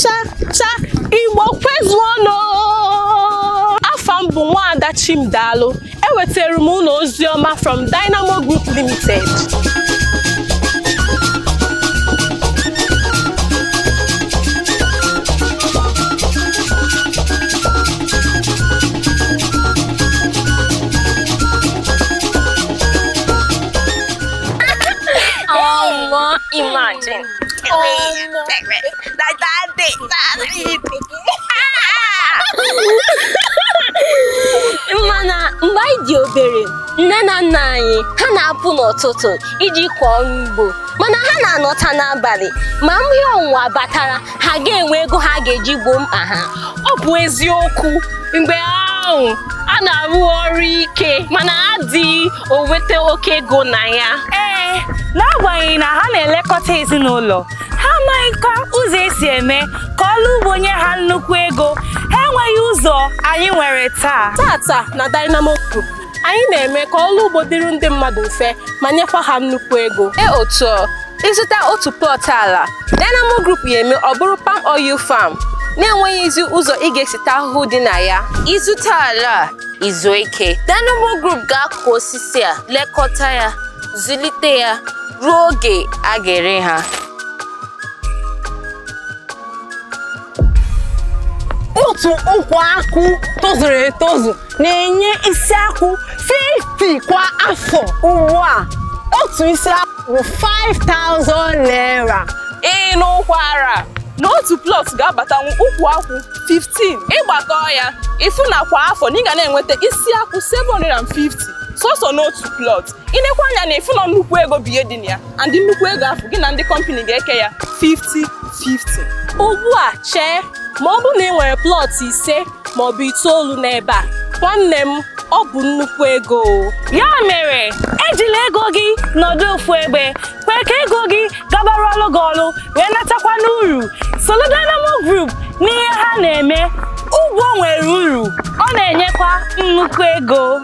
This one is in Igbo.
cha Igbo kwezuonụ. Afa m bụ Nwaada Chimdalụ. Ewetara m unu ozi ọma from Dynamo Group Limited. Imagine. Mana mgbe anyị dị obere, nne na nna anyị ha na-apụ n'ụtụtụ iji kọọ ọrụ ugbo, mana ha na-anọta n'abalị. Ma ihe ọnwụnwa batara, ha ga-enwe ego ha ga-eji gboo mkpa ha. Ọ bụ eziokwu, mgbe ahụ a na-arụ ọrụ ike mana adịghị oweta oke ego na ya. N'agbanyeghị na ha na-elekọta ezinụlọ, ha amaghịkwa ụzọ esi eme ka ọrụ ugbo nye ha nnukwu ego. Ha enweghị ụzọ anyị nwere taa. Tata na Dynamo Group, anyị na-eme ka ọrụ ugbo dịrị ndị mmadụ mfe ma nyekwa ha nnukwu ego. Otu ịzụta otu plọt ala, Dynamo Group ya eme ọ bụrụ palm oil farm na-enweghịzi ụzọ ị ga-esite ahụhụ dị na ya. Ịzụta ala izu ike, Dynamo Group ga-akụ osisi a, lekọta ya, zụlite ya ruo oge a ga-ere ha. Otu ukwu akụ tozuru etozu na-enye isi akụ 50 kwa afọ. Ugbu a, otu isi akụ bụ 5,000 naira. N'ụkwara na otu plọt ga-abatanwu ukwu akwụ 15. Ịgbakọ ya, ịfụ na kwa afọ na ị ga na-enweta isi akwụ 750 sọsọ n'otu plọt. Ịnekwa anya na ịfụ na nnukwu ego bụ ihe dị na ya, and nnukwu ego afọ gị na ndị kọmpani ga-eke ya 50-50. Ugbu a chee, ma ọ bụrụ na ị nwere plọt 5 maọbụ 9 n'ebe a, nwanne m, ọ bụ nnukwu ego. Ya mere, ejila ego gị nọdụ ofu ebe, kwe ka ego gị gabara ọrụ gị ọrụ wee natakwa n'uru. Soro Dynamo Group n'ihe ha na-eme. Ugbo nwere uru, ọ na-enyekwa nnukwu ego.